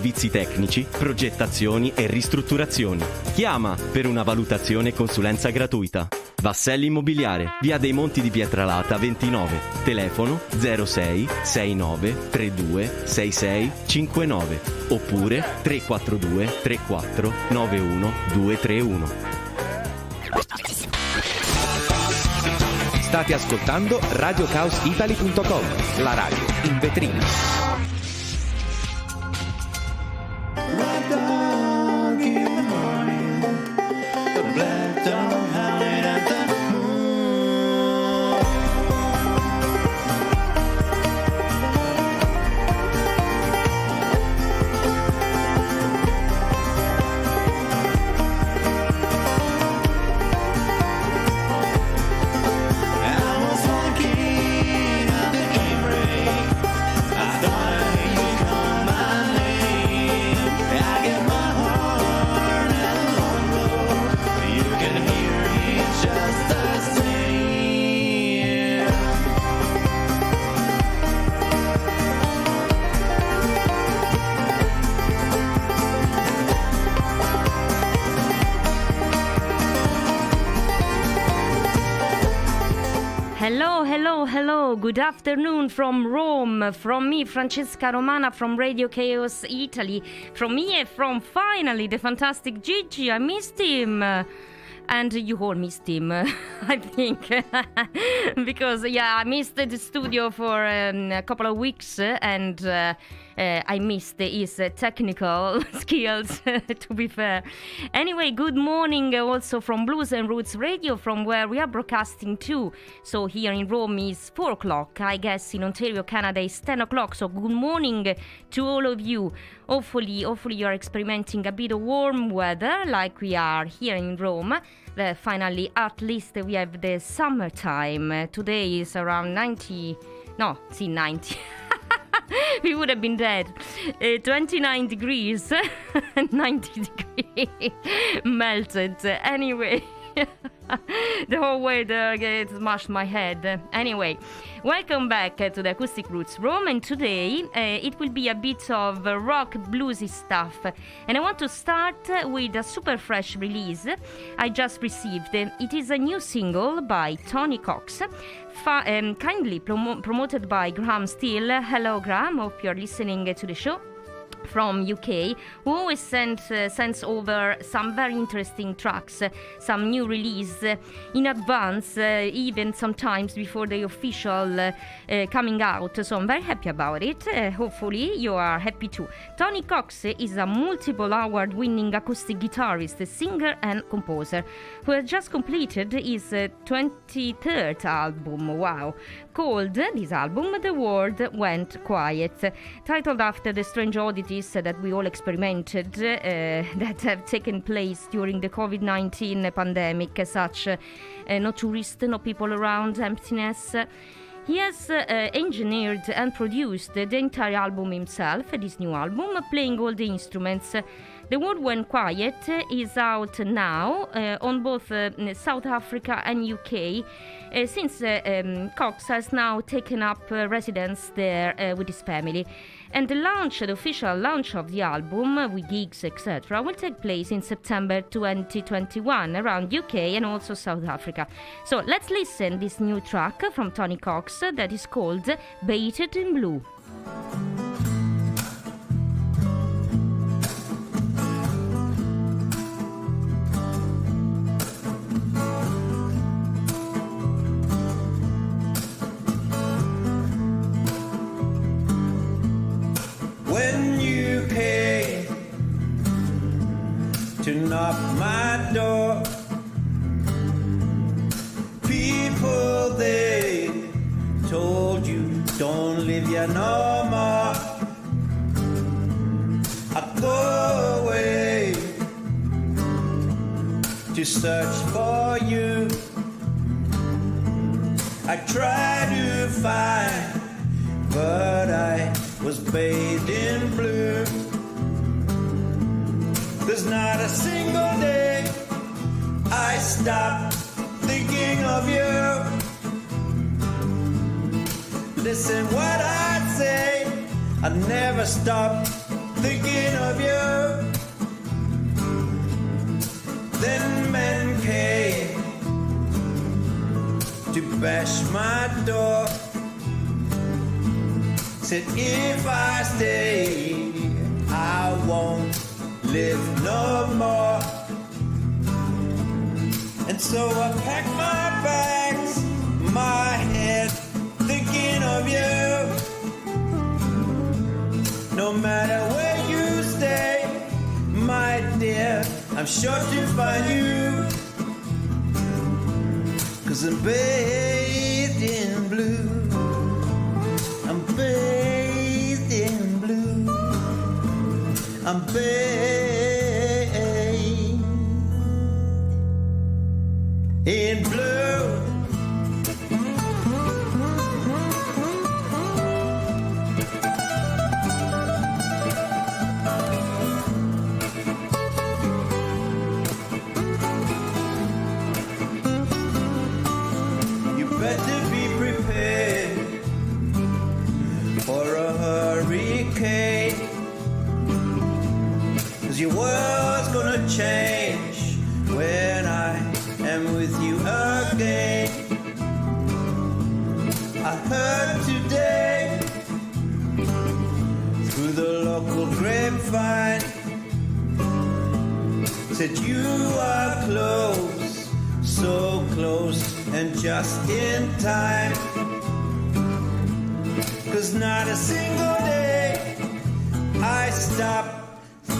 servizi tecnici, progettazioni e ristrutturazioni. Chiama per una valutazione e consulenza gratuita. Vasselli Immobiliare, via dei Monti di Pietralata 29, telefono 06 69 32 66 59 oppure 342 34 91 231. State ascoltando RadioCaosItaly.com, la radio in vetrina. Hello, good afternoon from Rome, from me, Francesca Romana, from Radio Chaos Italy, from me and from finally the fantastic Gigi. I missed him. And you all missed him, I think, because, I missed the studio for a couple of weeks and I missed his technical skills, to be fair. Anyway, good morning also from Blues and Roots Radio, from where we are broadcasting to. So here in Rome is 4 o'clock. I guess in Ontario, Canada is 10 o'clock. So good morning to all of you. Hopefully you are experimenting a bit of warm weather like we are here in Rome. Finally, at least we have the summertime. Today is around 90. We would have been dead. 29 degrees, 90 degrees, melted. Anyway, the whole weather it smashed my head. Anyway, welcome back to the Acoustic Roots Rome, and today it will be a bit of rock bluesy stuff. And I want to start with a super fresh release I just received. It is a new single by Tony Cox, kindly promoted by Graham Steele. Hello Graham, hope you're listening to the show. From UK, who always sends over some very interesting tracks, some new release in advance, even sometimes before the official coming out. So I'm very happy about it. Hopefully you are happy too. Tony Cox is a multiple award-winning acoustic guitarist, singer and composer who has just completed his 23rd album. Wow. Called this album The World Went Quiet, titled after the strange oddities that we all experimented that have taken place during the COVID-19 pandemic, such no tourists, no people around, emptiness. He has engineered and produced the entire album himself, this new album, playing all the instruments. The World Went Quiet is out now on both South Africa and UK, since Cox has now taken up residence there with his family. And the official launch of the album, with gigs, etc., will take place in September 2021 around UK and also South Africa. So let's listen this new track from Tony Cox that is called Baited in Blue. When you came to knock my door, people they told you don't live here no more. I go away to search for you. I try to find, but I was bathed in blue. There's not a single day I stop thinking of you. Listen what I say, I never stop thinking bash my door. Said if I stay, I won't live no more. And so I packed my bags, my head thinking of you. No matter where you stay, my dear, I'm sure to find you. 'Cause I'm bathed in blue. I'm bathed in blue. I'm bathed in blue. You better be prepared for a hurricane, 'cause your world's gonna change when I am with you again. I heard today through the local grapevine, said you are close, so close and just in time. 'Cause not a single day I stop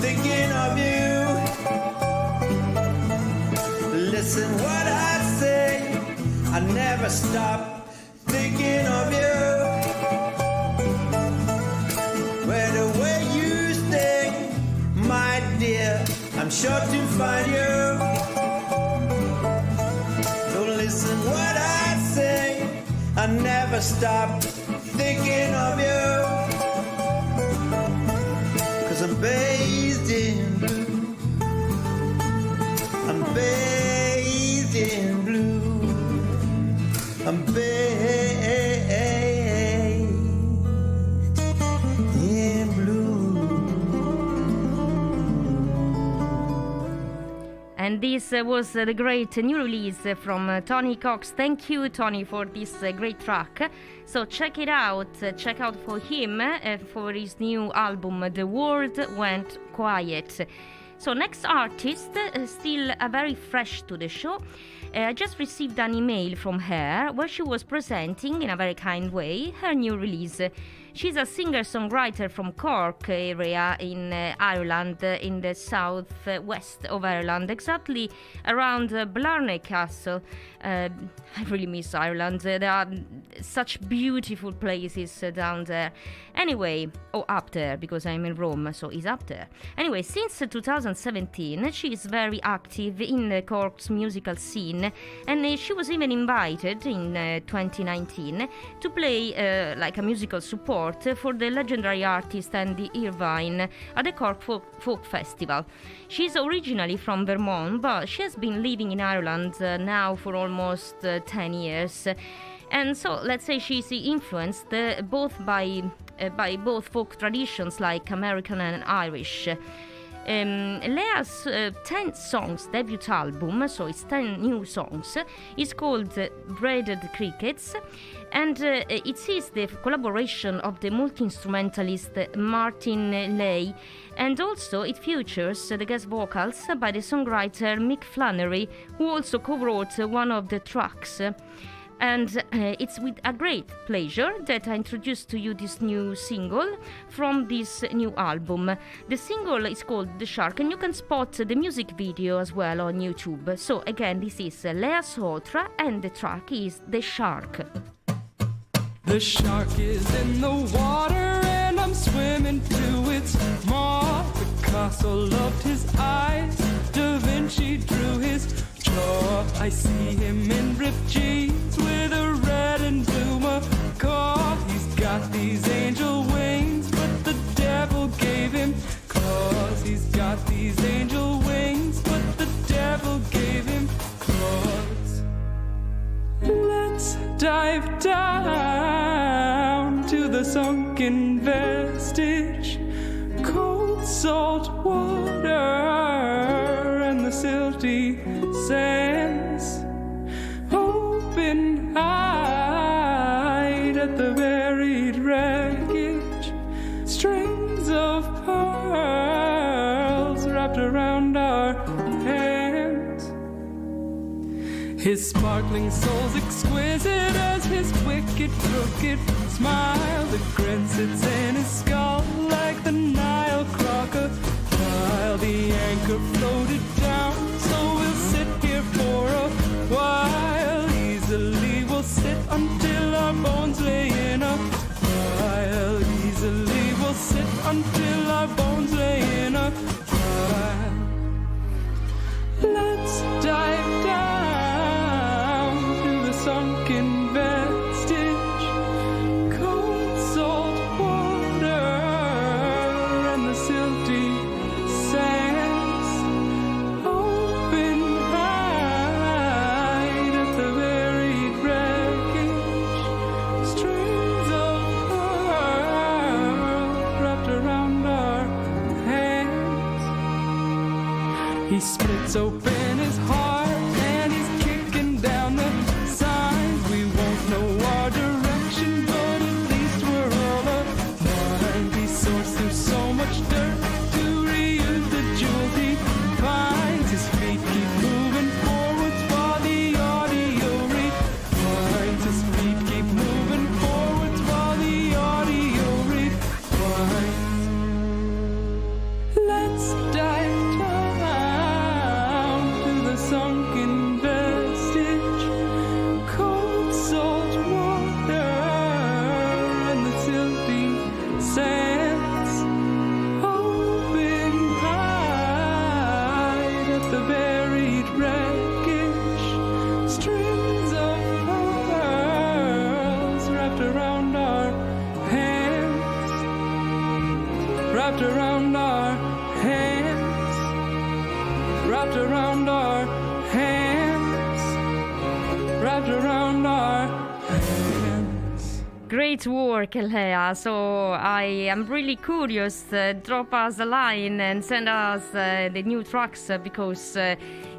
thinking of you. Listen what I say, I never stop thinking of you. Where you stay, my dear, I'm sure to find you. Don't listen what I say, I never stop thinking of you. 'Cause I'm bathed in blue. I'm bathed in blue. I'm bathed in blue. And this was the great new release from Tony Cox. Thank you, Tony, for this great track. So check it out. Check out for him for his new album, The World Went Quiet. So next artist, still very fresh to the show. I just received an email from her where she was presenting in a very kind way her new release. She's a singer-songwriter from Cork area in Ireland, in the southwest of Ireland, exactly around Blarney Castle. I really miss Ireland. There are such beautiful places down there. Anyway, up there, because I'm in Rome, so it's up there. Anyway, since 2017, she is very active in Cork's musical scene, and she was even invited in 2019 to play like a musical support for the legendary artist Andy Irvine at the Cork Folk Festival. She's originally from Vermont, but she has been living in Ireland now for almost 10 years. And so let's say she's influenced both by both folk traditions like American and Irish. Lea's 10 songs debut album, so it's 10 new songs, is called Braided Crickets, and it sees the collaboration of the multi-instrumentalist Martin Lay, and also it features the guest vocals by the songwriter Mick Flannery, who also co-wrote one of the tracks. And it's with a great pleasure that I introduce to you this new single from this new album. The single is called The Shark, and you can spot the music video as well on YouTube. So again, this is Lea Sotra, and the track is The Shark. The shark is in the water and I'm swimming to its maw. Picasso loved his eyes, Da Vinci drew his jaw. I see him in ripped jeans with a red and blue macaw. He's got these angel wings, but the devil gave him claws. He's got these angel wings, but the devil gave him claws. Let's dive down to the sunken vestige, cold salt water and the silty sands. Open eyes wrapped around our hands. His sparkling soul's exquisite as his wicked, crooked smile. The grin sits in his skull like the Nile crocodile. The anchor floated down, so we'll sit here for a while. Easily we'll sit until our bones lay in a pile. Easily we'll sit until our bones lay in a pile. Let's dive down to the sunken vestige, cold salt water and the silty sands. Open wide at the buried wreckage, strings of pearls wrapped around our hands. He splits open his heart and he's kicking down the signs. We won't know our direction, but at least we're all aligned. He sorts through so much dirt to reuse the jewels he finds. His feet keep moving forwards while the audio rewinds. His feet keep moving forwards while the audio rewinds. Let's dive down to the sunken vestige, cold salt water and the silty sands. Open wide at the buried wreckage, strings of pearls wrapped around our hands, wrapped around our hands, wrapped around our hands, wrapped around our hands. Great work, Lea. So I am really curious. Drop us a line and send us the new tracks because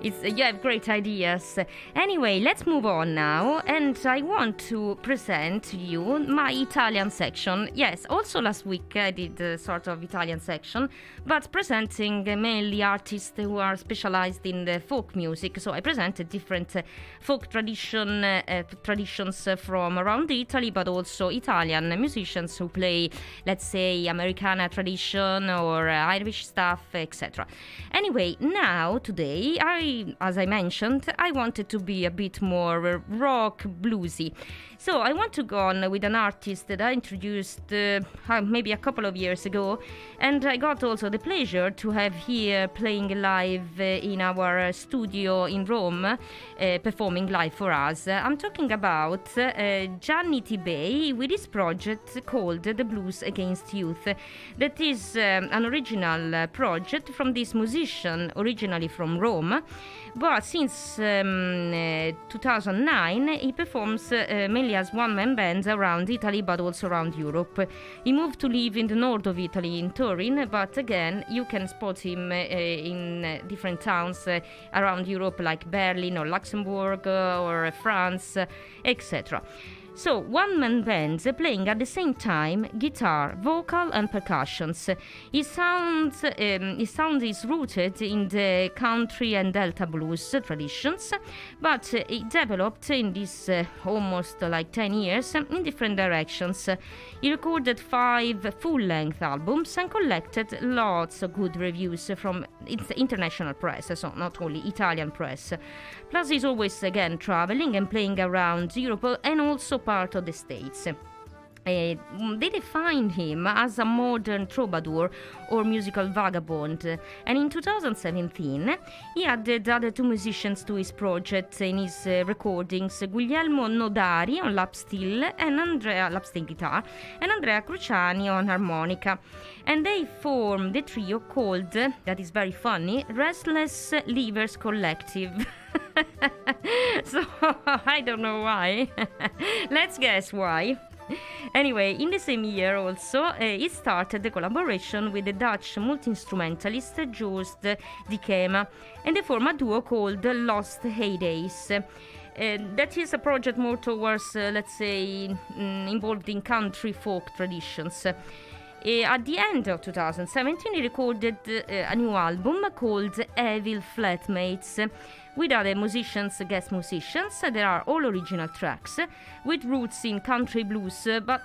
you have great ideas. Anyway, let's move on now. And I want to present to you my Italian section. Yes, also last week I did a sort of Italian section, but presenting mainly artists who are specialized in the folk music. So I presented different folk traditions from around Italy, but also Italian musicians who play, let's say, Americana tradition or Irish stuff, etc. Anyway, now today, as I mentioned, I wanted to be a bit more rock bluesy. So I want to go on with an artist that I introduced maybe a couple of years ago, and I got also the pleasure to have here playing live in our studio in Rome, performing live for us. I'm talking about Gianni Tibei with his project called The Blues Against Youth. That is an original project from this musician, originally from Rome. But since 2009, he performs mainly as one-man bands around Italy, but also around Europe. He moved to live in the north of Italy, in Turin, but again, you can spot him in different towns around Europe, like Berlin or Luxembourg or France, etc. So, one-man bands playing at the same time guitar, vocal and percussions. His sound is rooted in the country and Delta blues traditions, but it developed in this almost like 10 years in different directions. He recorded 5 full-length albums and collected lots of good reviews from international press, so not only Italian press. Plus, he's always again traveling and playing around Europe and also part of the States. They defined him as a modern troubadour or musical vagabond, and in 2017 he added other 2 musicians to his project in his recordings: Guglielmo Nodari on lap steel guitar, and Andrea Cruciani on harmonica, and they formed the trio called, that is very funny, Restless Leavers Collective. So I don't know why. Let's guess why. Anyway, in the same year also, he started the collaboration with the Dutch multi-instrumentalist Joost Dikema, and they formed a duo called Lost Heydays. That is a project more towards, let's say, involved in country folk traditions. At the end of 2017, he recorded a new album called Evil Flatmates with other musicians, guest musicians. There are all original tracks with roots in country blues, but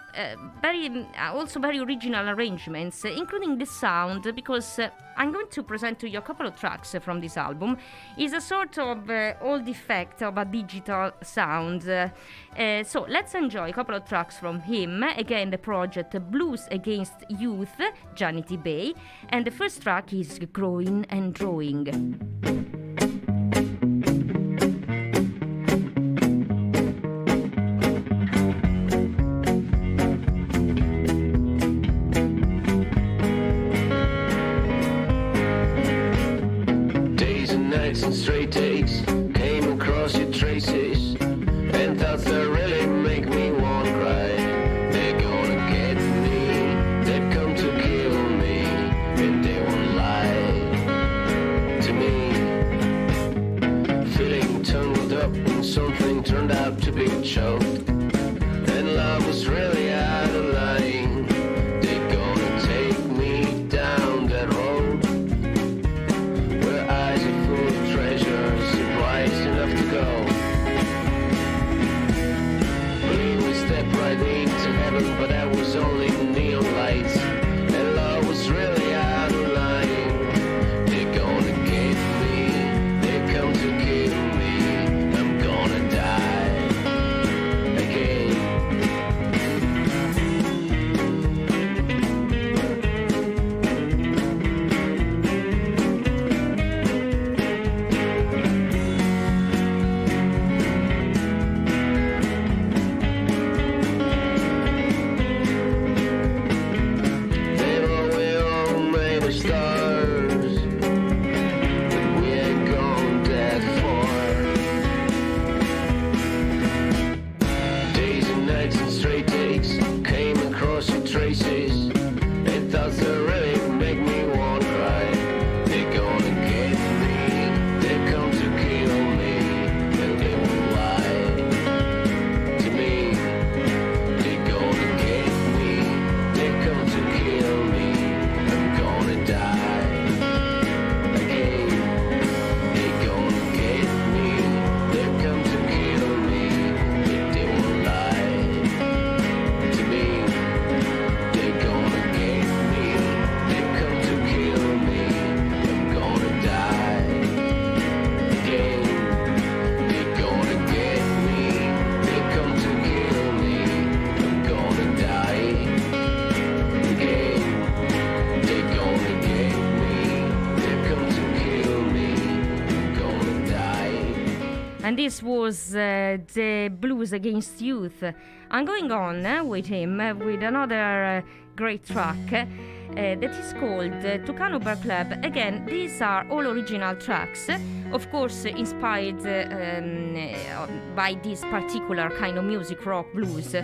also very original arrangements, including the sound, because I'm going to present to you a couple of tracks from this album. It's a sort of old effect of a digital sound. So let's enjoy a couple of tracks from him. Again, the project Blues Against Youth, Janity Bay, and the first track is Growing and Drawing. And straight takes came across your traces, and thoughts that really make me want to cry. They're gonna get me, they've come to kill me, and they won't lie to me. Feeling tangled up in something turned out to be a joke, and love was really out of line. They're gonna take me down that road where eyes are full of treasures and wise enough to go. Believe we stepped right into heaven, but that was only neon lights, and love was really out of line. They're gonna get me, they come to kill me, I'm gonna die again. And this was the Blues Against Youth. I'm going on with him with another great track that is called Tucano Bar Club. Again, these are all original tracks, of course inspired by this particular kind of music, rock blues.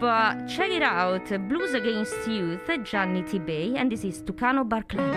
But check it out, Blues Against Youth, Janity Bay, and this is Tucano Bar Club.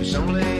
Someplace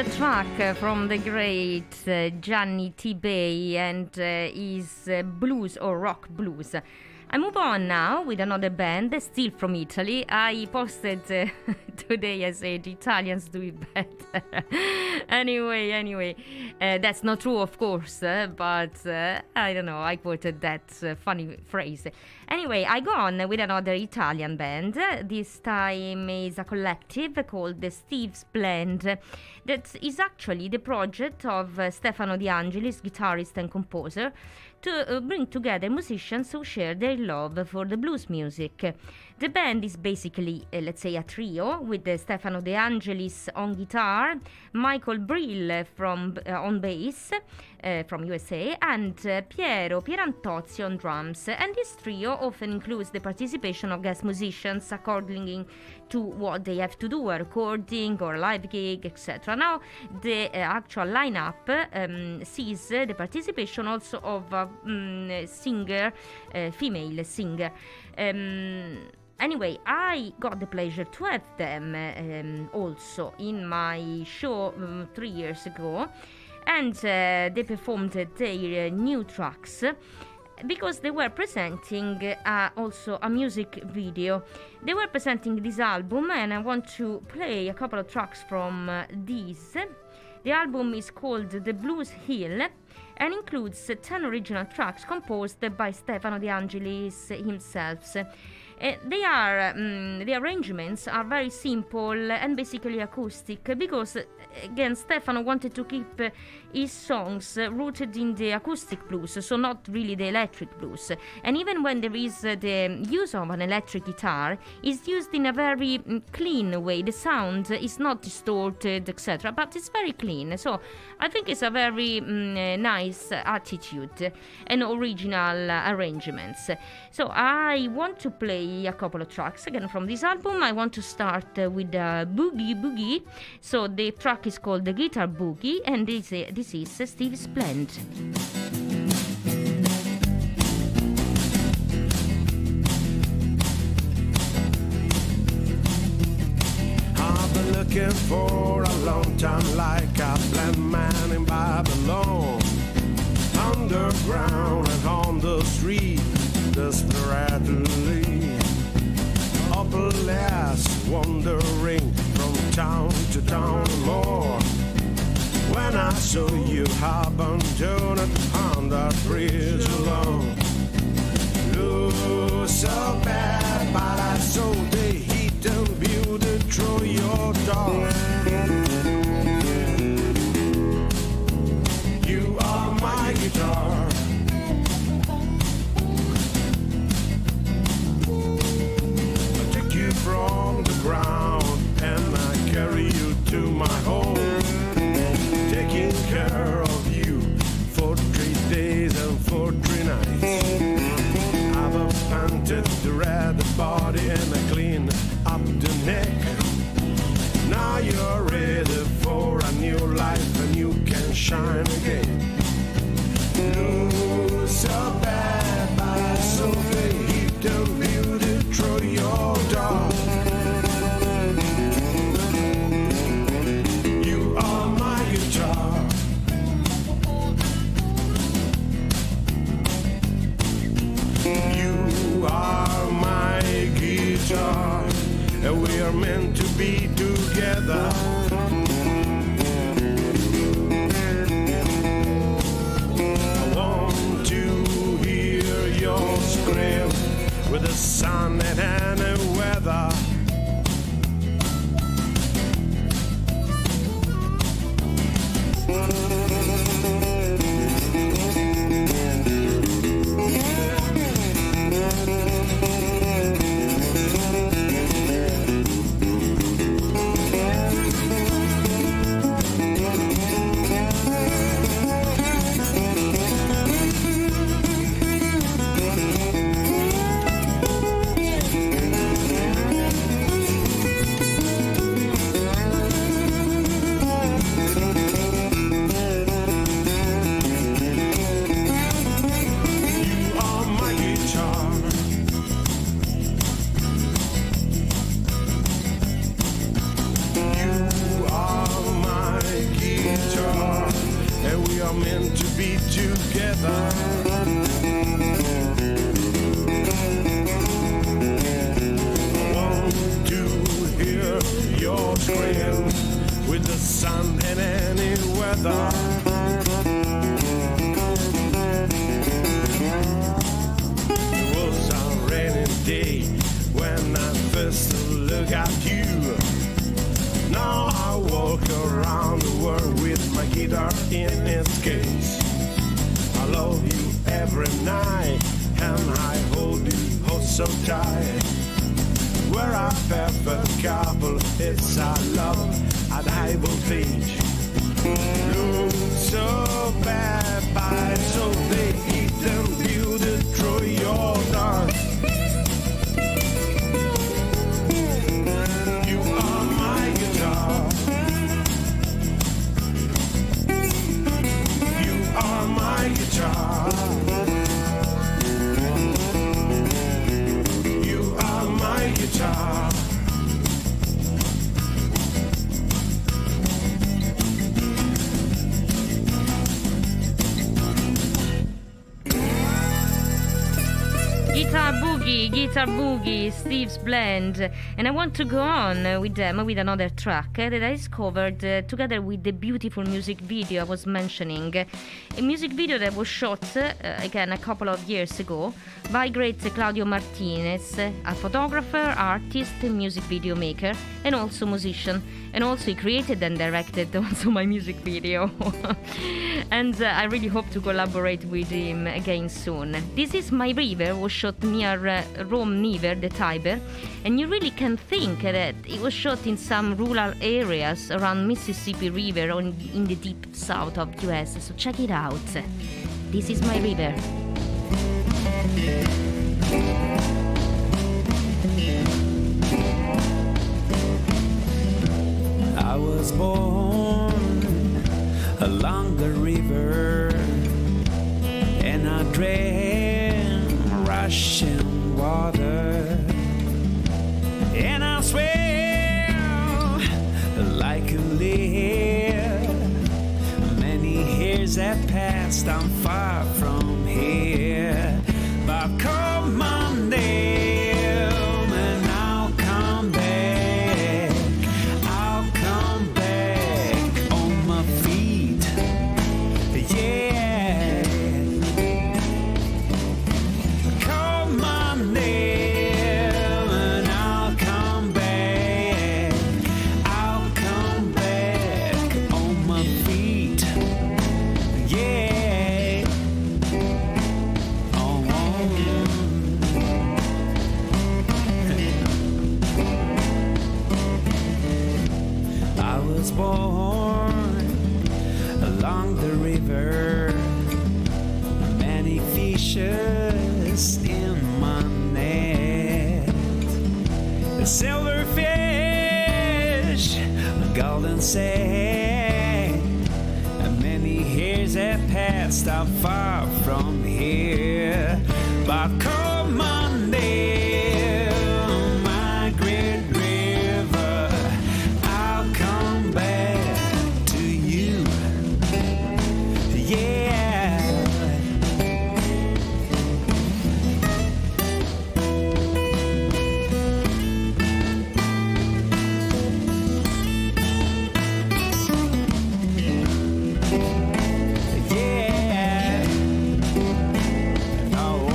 Another track from the great Gianni T. Bay and his blues or rock blues. I move on now with another band, still from Italy. I posted today, I said Italians do it better. Anyway, that's not true, of course, but I don't know, I quoted that funny phrase. Anyway, I go on with another Italian band. This time is a collective called the Steve's Blend. That is actually the project of Stefano De Angelis, guitarist and composer, to bring together musicians who share their love for the blues music. The band is basically, let's say, a trio with Stefano De Angelis on guitar, Michael Brill on bass from USA, and Piero Pierantozzi on drums. And this trio often includes the participation of guest musicians according to what they have to do, a recording or a live gig, etc. Now, the actual lineup sees the participation also of a singer, female singer. Anyway, I got the pleasure to have them also in my show 3 years ago, and they performed their new tracks because they were presenting also a music video. They were presenting this album, and I want to play a couple of tracks from these. The album is called The Blues Hill and includes 10 original tracks composed by Stefano De Angelis himself. The arrangements are very simple and basically acoustic because, again, Stefano wanted to keep his songs rooted in the acoustic blues, so not really the electric blues. And even when there is the use of an electric guitar, it's used in a very clean way. The sound is not distorted, etc., but it's very clean. So I think it's a very nice attitude and original arrangements. So I want to play a couple of tracks again from this album. I want to start with Boogie. So the track is called The Guitar Boogie, and this is Steve's Blend. I've been looking for a long time like a blind man in Babylon. Underground and on the street, desperately hopeless, wandering from town to town more. When I saw you abandoned on the bridge alone, looked so bad, but I saw the heat and beauty through your door. You are my guitar. From the ground, and I carry you to my home, taking care of you for 3 days and for 3 nights. I've a painted the red body and I clean up the neck. Now you're ready for a new life and you can shine again. Lose so bad, but so the heat and beauty through your door. You are my guitar. You are my guitar, and we are meant to be together. I want to hear your scream with the sun and any weather. are meant to be together. I want to hear your scream with the sun and any weather. It was a rainy day when I first look at you. Now I walk around the world with my guitar in its case. I love you every night and I hold you oh so tight. We're a perfect couple, it's our love at high voltage. Look so bad, but so they eat and build it through your door. You are my guitar. You are my guitar. You are my guitar. Guitar Boogie, Steve's Blend, and I want to go on with them with another track that I discovered together with the beautiful music video I was mentioning. A music video that was shot again a couple of years ago by great Claudio Martinez, a photographer, artist, music video maker, and also musician. And also he created and directed also my music video. And I really hope to collaborate with him again soon. This is My River, was shot near Rome River, the Tiber, and you really can think that it was shot in some rural areas around Mississippi River in the deep south of US. So check it out. This is My River. I was born along the river, and I drank rushing water, and I swam like a leaf. Many years have passed, I'm far from here, but come Monday and I'll come back. I'll come back on my feet, yeah. Come Monday and I'll come back. I'll come back on my feet, yeah. Oh, I was born along the river, many fishes in my net, a silverfish, a golden sand. Many years have passed, I'm far from here, but come Monday, my great river, I'll come back to you, yeah. Yeah. Oh,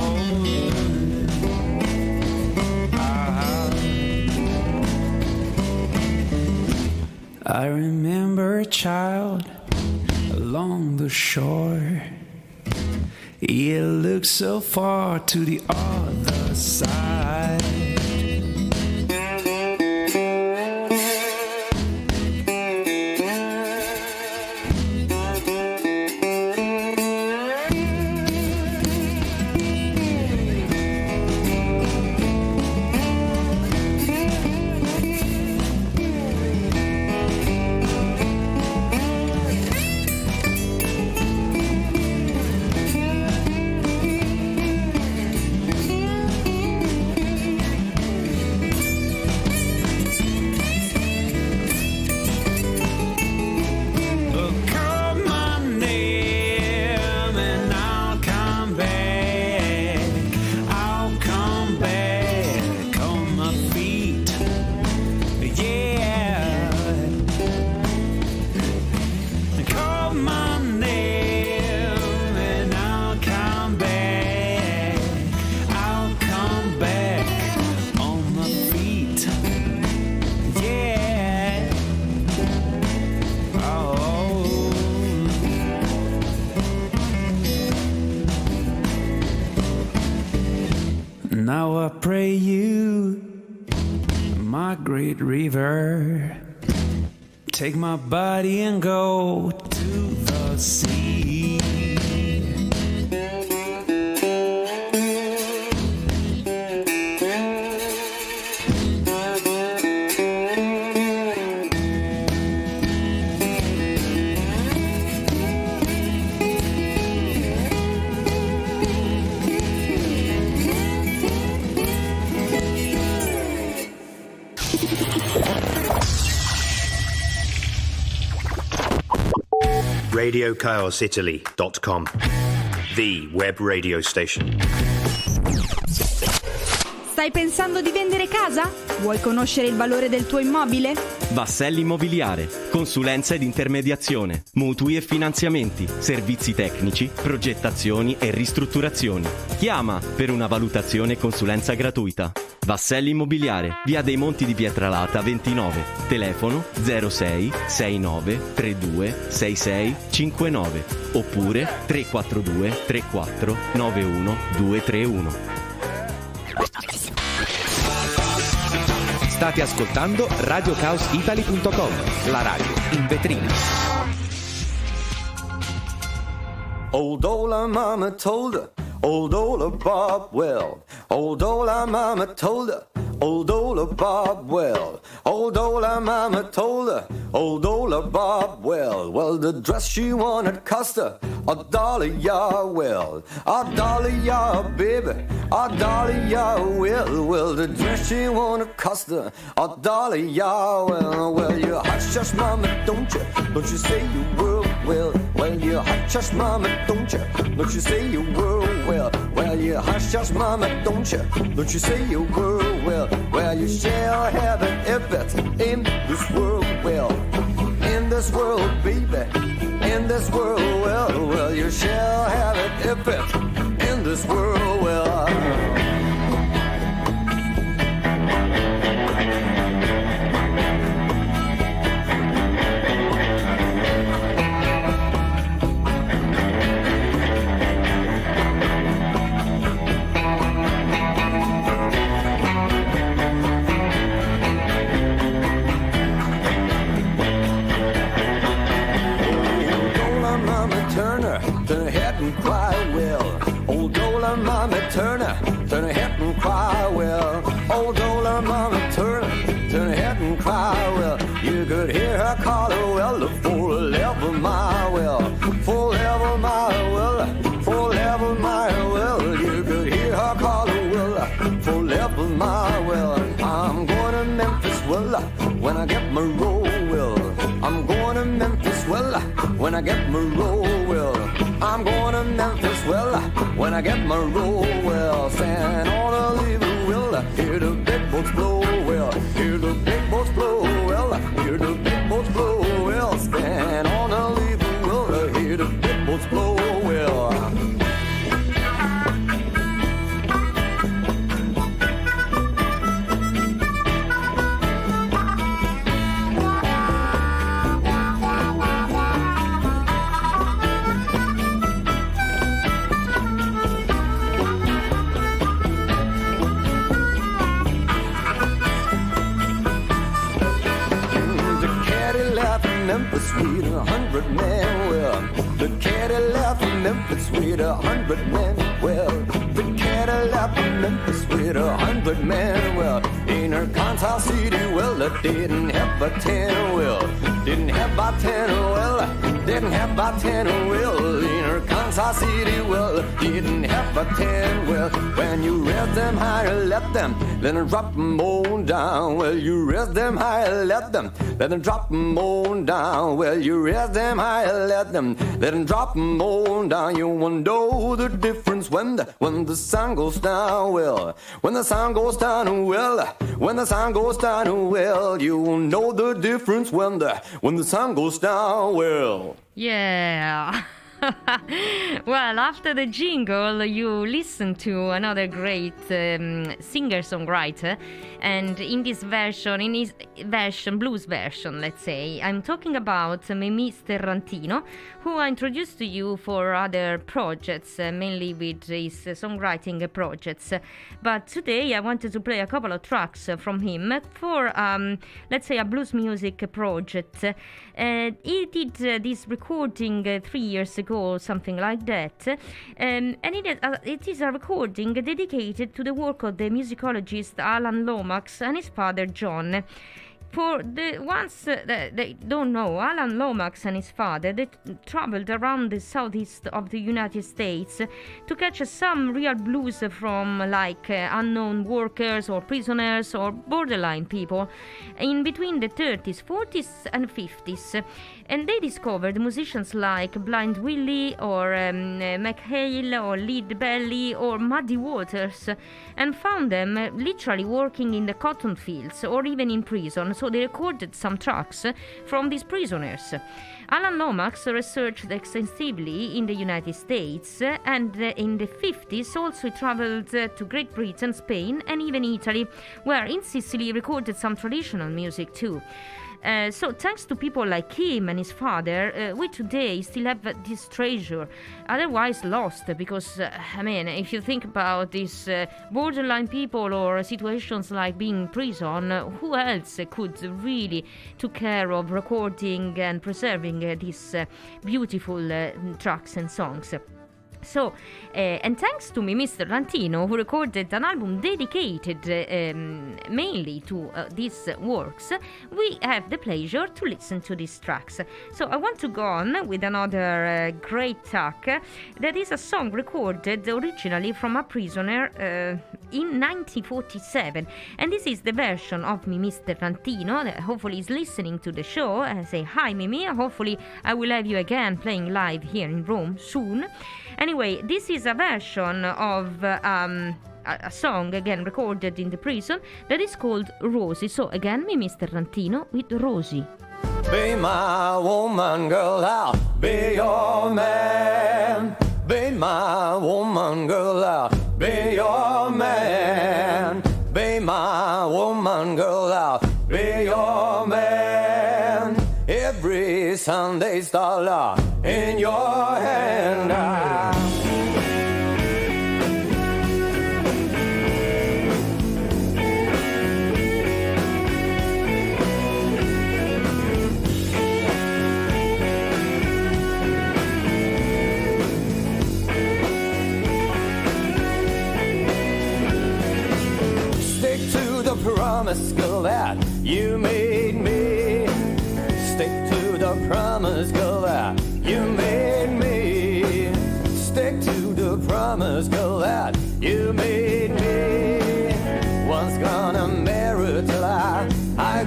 I remember a child along the shore. It looked so far to the other side. Now I pray you, my great river, take my body and go to the sea. RadioChaosItaly.com, the web radio station. Stai pensando di vendere casa? Vuoi conoscere il valore del tuo immobile? Vasselli Immobiliare, consulenza ed intermediazione, mutui e finanziamenti, servizi tecnici, progettazioni e ristrutturazioni. Chiama per una valutazione e consulenza gratuita. Vasselli Immobiliare, via dei Monti di Pietralata 29, telefono 06 69 32 66 59 oppure 342 34 91 231. State ascoltando RadioChaosItaly.com, la radio in vetrina. Old mama told her, old Bob well. Old mama told her, old Bob well. Old mama told her, old Bob well. Well, the dress she wanted cost her $1, yeah, well. $1, yeah, baby, $1, yeah, well. Well, the dress she wanted cost her $1, yeah, well. Well, you hush, mama, don't you say you were well. Well, you hush, mama, don't you say you were well. Well, you hush, mama, don't you say you were well. Well, you shall have it if it's in this world, well. In this world, baby, in this world, well. Well, you shall have it if it's in this world, well. Turn her head and cry well. Old Mama Turner, turn her head and cry well. Old Mama Turner, turn her head and cry well. You could hear her call her well for 11 mile well. For 11 mile well, for 11 mile well. You could hear her call her well for 11 mile well. I'm going to Memphis well when I get my roll well. I'm going to Memphis well when I get my roll well. I'm going to Memphis well when I get my roll well. Stand on a lever well, hear the big boats blow well. Hear the big boats blow well, hear the big boats blow well. Stand on a lever well, hear the big boats blow well. Memphis with 100 men well. The Cadillac from Memphis with 100 men well. The Cadillac from Memphis with 100 men well. In her Kansas City well, it didn't have a 10 well. Didn't have about 10 well. Didn't have about 10 well. In her Kansas City well, didn't have a 10 well. When you raise them higher, let them drop them on down. Well, you raise them higher, let them drop them on down. Well, you raise them higher, let them drop them on down. You won't know the difference when the sun goes down. Well, when the sun goes down, well, when the sun goes down, well, you will know the difference when the sun goes down. Well, Yeah. Well, after the jingle, you listen to another great singer-songwriter, and in this version, in his version, blues version, let's say, I'm talking about Mimì Sterrantino, who I introduced to you for other projects, mainly with his songwriting projects. But today I wanted to play a couple of tracks from him for, let's say, a blues music project. He did this recording 3 years ago, something like that, and it is a recording dedicated to the work of the musicologist Alan Lomax and his father John. For the ones that they don't know, Alan Lomax and his father, they traveled around the southeast of the United States to catch some real blues from unknown workers or prisoners or borderline people in between the 30s, 40s and 50s. And they discovered musicians like Blind Willie or McHale or Lead Belly or Muddy Waters, and found them literally working in the cotton fields or even in prison. So they recorded some tracks from these prisoners. Alan Lomax researched extensively in the United States, and in the 50s also traveled to Great Britain, Spain and even Italy, where in Sicily he recorded some traditional music too. So thanks to people like him and his father, we today still have this treasure, otherwise lost, because if you think about these borderline people or situations like being in prison, who else could really take care of recording and preserving these beautiful tracks and songs? So, and thanks to Mimì Sterrantino, who recorded an album dedicated mainly to these works, we have the pleasure to listen to these tracks. So I want to go on with another great track that is a song recorded originally from a prisoner in 1947. And this is the version of Mimì Sterrantino, that hopefully is listening to the show. I say, hi Mimì, hopefully I will have you again playing live here in Rome soon. Anyway, this is a version of a song, again recorded in the prison, that is called Rosie. So again, Mimì Sterrantino with Rosie. Be my woman, girl, I'll be your man. Be my woman, girl, I'll be your man. Be my woman, girl, I'll be your man. Every Sunday's dollar in your hand. Stick to the promise, girl, that you made me. Stick to the promise, girl, that you made me. Stick to the promise, girl, that you made me. One's gonna marry till I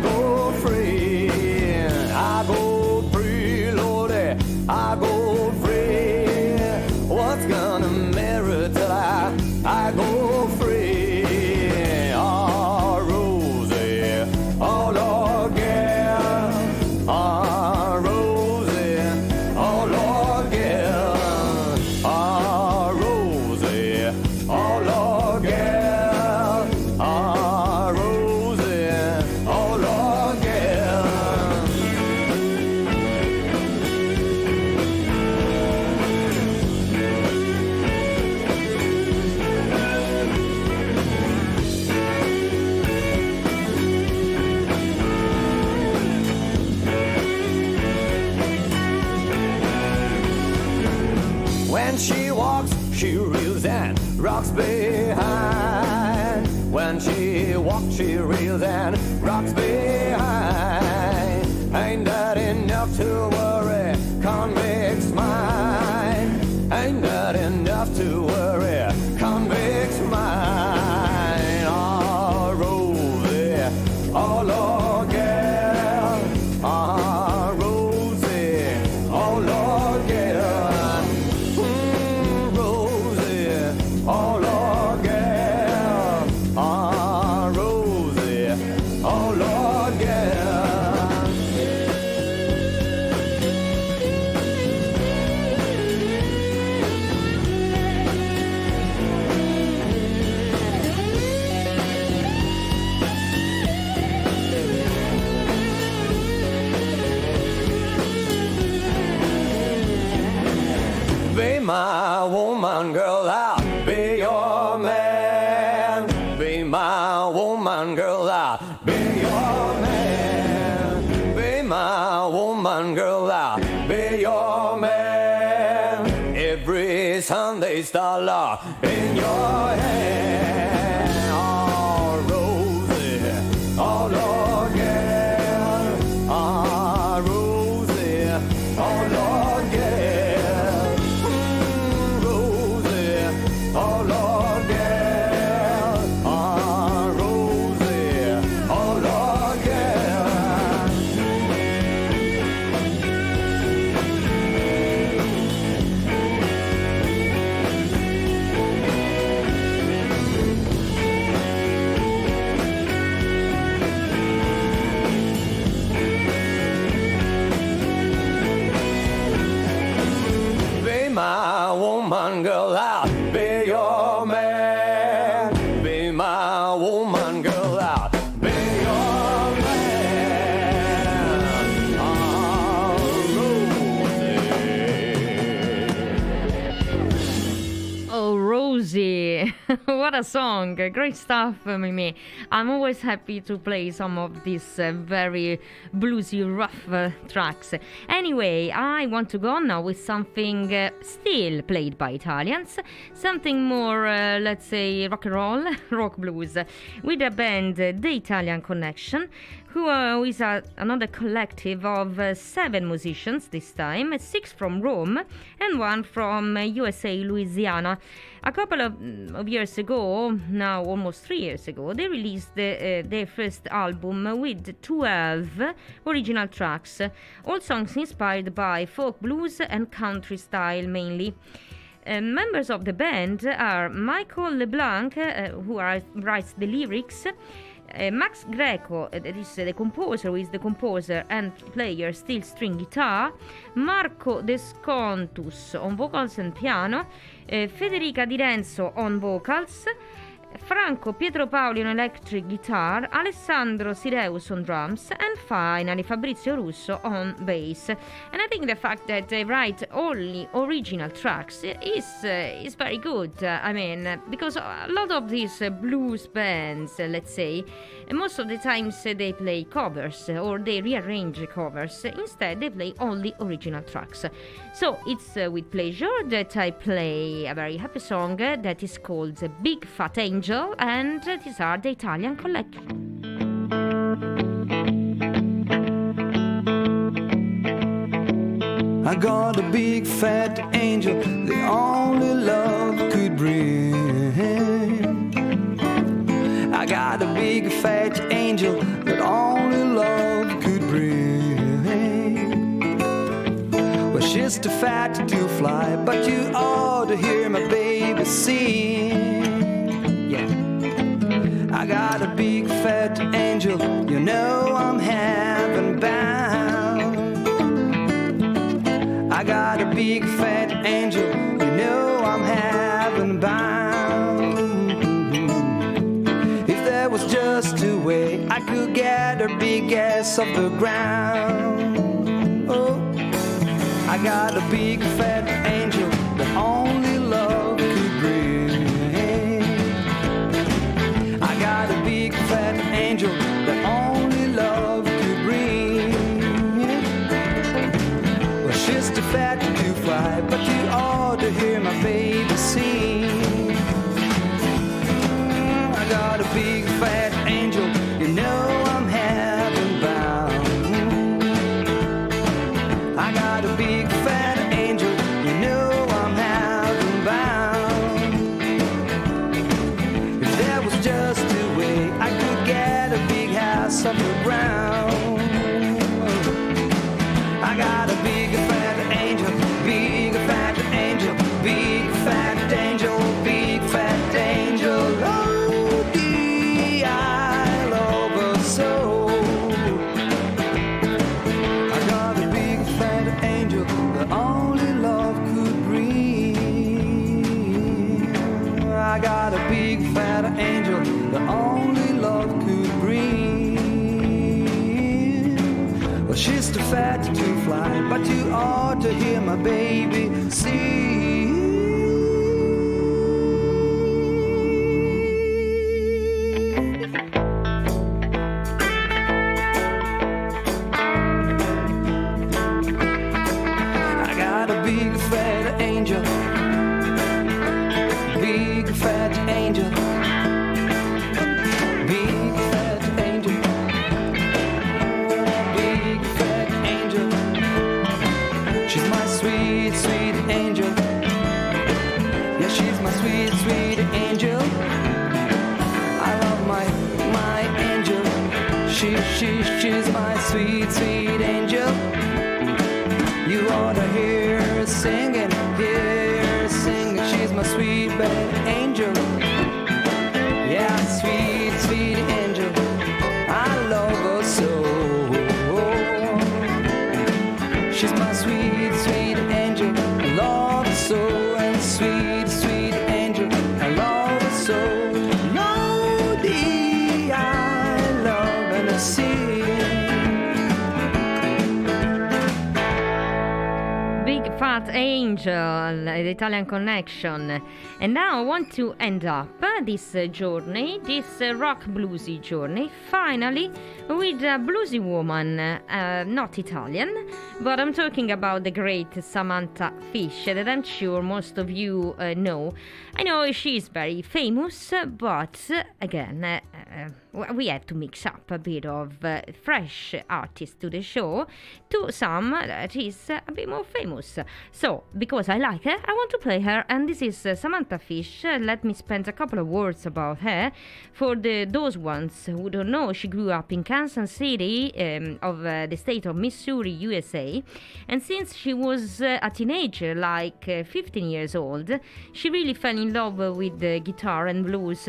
go free. I go free, Lordy, I go free. One's gonna marry till I go free. Oh, Rosie, oh, Lord, girl. Oh, Rosie, oh, Lord, girl. Oh, Rosie, oh, Lord, girl. Oh, Rosie, oh, Lord, girl. When she walks, she reels and rocks behind. When she walks, she reels and rocks behind. Ain't that enough to worry convict's mind? Ain't that enough to worry convict's mind? Oh, Rosie, oh, Lord, girl. Oh, Rosie, oh, Lord, girl. Rosie, oh, Lord, girl. Oh, Rosie, oh, Lord, girl. Be my woman, girl, I'll be your man. Be my woman, girl, I'll be your man. Be my woman, girl, I'll be your man. Every Sunday dollar in your hand. Oh, Rosie, oh, Lord, yeah. Oh, Rosie, oh, Lord, yeah. Rosie, oh, Lord, yeah. Oh, Rosie, oh, Lord, yeah. Be my woman, girl, I'll be your man. Be my woman, girl, I'll be your man. Oh, Rosie. Oh, Rosie. What a song. Great stuff, Mimi. I'm always happy to play some of these very bluesy, rough tracks. Anyway, I want to go on now with something still played by Italians, something more, let's say, rock and roll, rock blues, with a band, The Italian Connection, who is another collective of 7 musicians this time, 6 from Rome and 1 from USA, Louisiana. A couple of years ago, now almost 3 years ago, they released their first album with 12 original tracks, all songs inspired by folk blues and country style mainly. Members of the band are Michael LeBlanc, who writes the lyrics, Max Greco, that is the composer, who is the composer and player steel string guitar, Marco Descontus on vocals and piano, Federica Di Renzo on vocals, Franco Pietro Paoli on electric guitar, Alessandro Sireus on drums, and finally Fabrizio Russo on bass. And I think the fact that they write only original tracks is very good. I mean, because a lot of these blues bands, let's say, most of the times they play covers or they rearrange covers. Instead, they play only original tracks. So it's with pleasure that I play a very happy song that is called Big Fat Angel, and these are the Italian Collection. I got a big fat angel, the only love could bring. I got a big fat angel that only love could bring. Well, she's too fat to fly, but you ought to hear my baby sing. Yeah, I got a big fat angel, you know I'm heaven bound. I got a big fat angel, you know I'm heaven bound. If there was just a way I could get her big ass off the ground. Oh, I got a big fat angel that only love could bring. I got a big fat angel that only love could bring. Well, she's too fat to fly, but you ought to hear my baby sing. I got a big fat angel, you know I'm heaven bound. I got a big fat angel, you know I'm heaven bound. If there was just a way I could get a big house off the ground. I got a big fat angel, big fat angel. sweet, sweet angel. I love my angel. She's my sweet, sweet angel. You ought to hear her singing, she's my sweet baby angel. Yeah, sweet, sweet angel, I love her so. She's my sweet, sweet angel, I love her so. And sweet, sweet angel, I love her so. Lordy, I love and I see. Big Fat Angel, the Italian connection. And now I want to end up this journey, this rock bluesy journey, finally with a bluesy woman, not Italian, but I'm talking about the great Samantha Fish that I'm sure most of you know. I know she's very famous, but again, we have to mix up a bit of fresh artists to the show to some that is a bit more famous. So, because I like her, I want to play her, and this is Samantha Fish. Let me spend a couple of words about her. For those ones who don't know, she grew up in Kansas City of the state of Missouri, USA, and since she was a teenager, like 15 years old, she really fell in love with guitar and blues.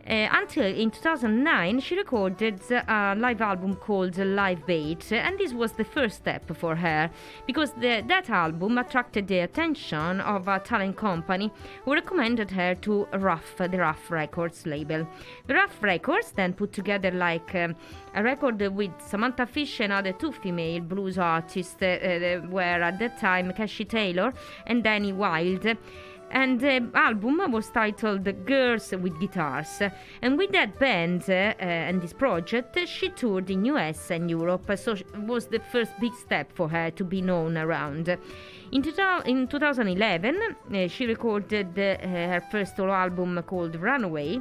Until in 2009 she recorded a live album called Live Bait, and this was the first step for her because that album attracted the attention of a talent company who recommended her to the Rough Records label. The Rough Records then put together like a record with Samantha Fish and other two female blues artists were at that time Cassie Taylor and Danny Wilde. And the album was titled Girls with Guitars. And with that band and this project, she toured in US and Europe, so it was the first big step for her to be known around. In 2011, she recorded her first solo album called Runaway.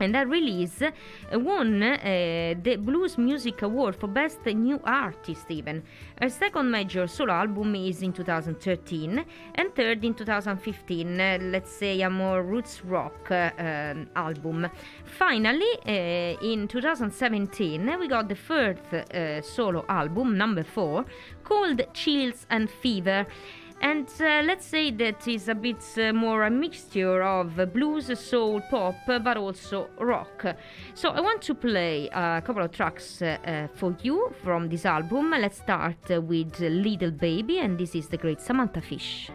And that release won the Blues Music Award for Best New Artist even. Her second major solo album is in 2013 and third in 2015, let's say a more roots rock album. Finally, in 2017, we got the third solo album, number 4, called Chills and Fever. And let's say that is a bit more a mixture of blues, soul, pop, but also rock. So I want to play a couple of tracks for you from this album. Let's start with Little Baby, and this is the great Samantha Fish.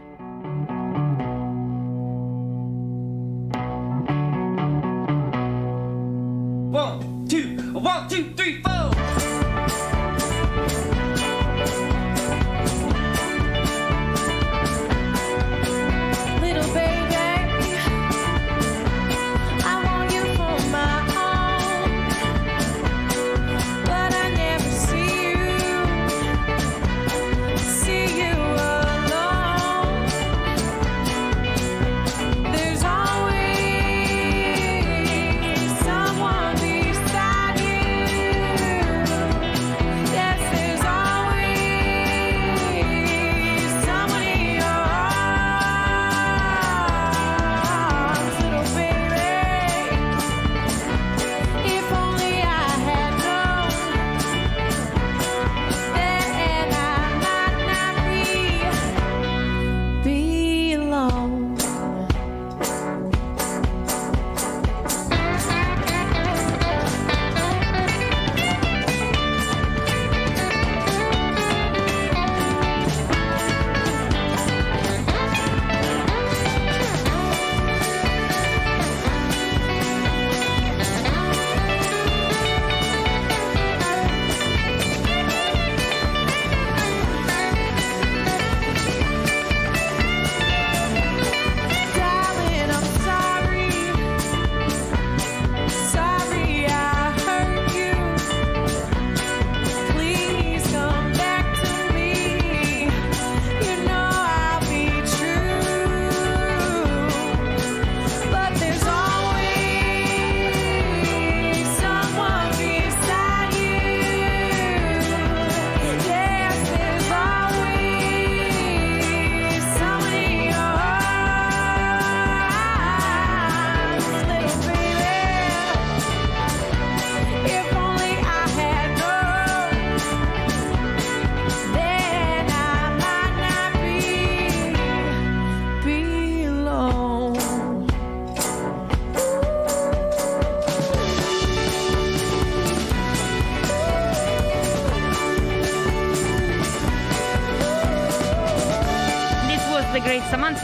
1, 2, 1, 2, 3, 4.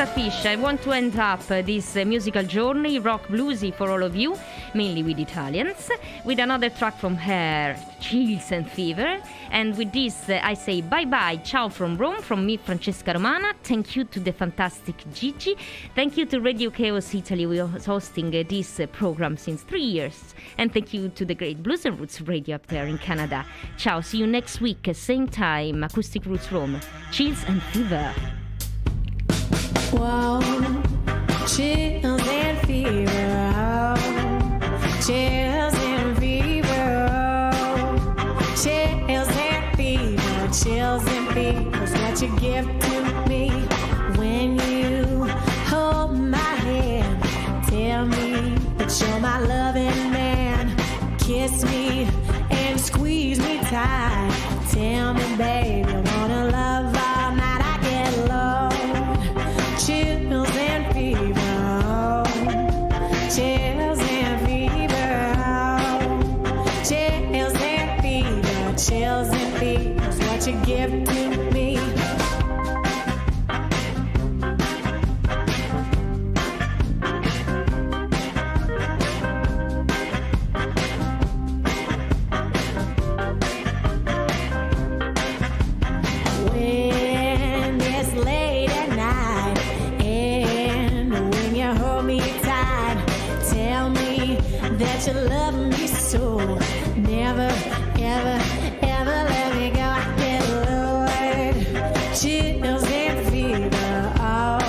Samantha Fish. I want to end up this musical journey, rock bluesy for all of you, mainly with Italians, with another track from her, Chills and Fever. And with this, I say bye-bye, ciao from Rome, from me, Francesca Romana. Thank you to the fantastic Gigi. Thank you to Radio Chaos Italy, who is hosting this program since 3 years. And thank you to the great Blues and Roots Radio up there in Canada. Ciao, see you next week, same time, Acoustic Roots Rome. Chills and Fever. Whoa, chills and fever, oh. Chills and fever, oh. Chills and fever, chills and fever is what you give to me when you hold my hand. Tell me that you're my loving man. Kiss me and squeeze me tight. Tell me, baby, you wanna love all night. I get low. Chills and fever, oh. Chills and fever, oh. Chills and fever, chills and fever is what you give to me. When it's late at night and when you hold me tight, tell me that you love me so. Never, ever, ever let me go. I get lowered. Chills and fever, oh.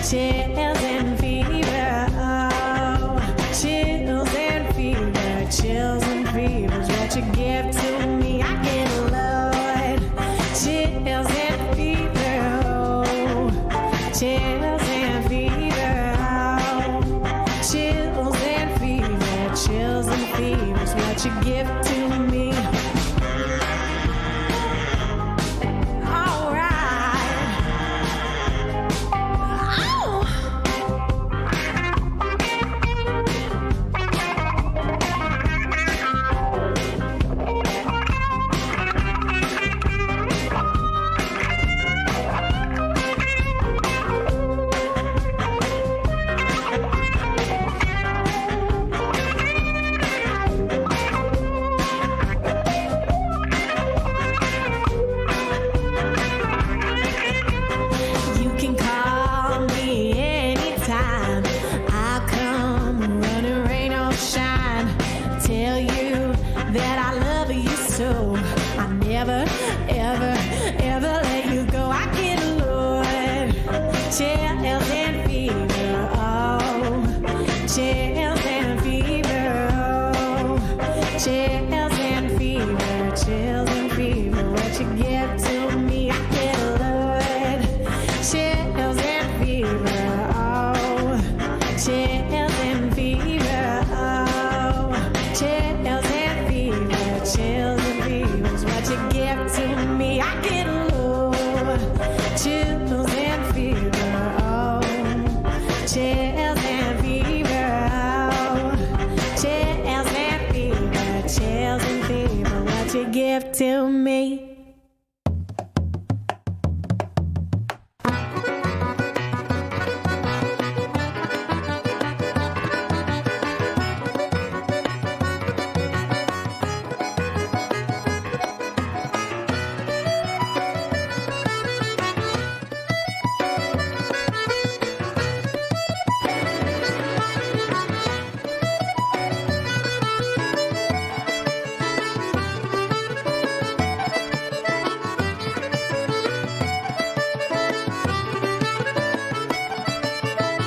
Chills and fever, oh. Chills and fever, chills and fever is what you give to me. I get lowered. Chills and fever, oh. Chills and fever, oh. Chills and fever, chills and fever is what you give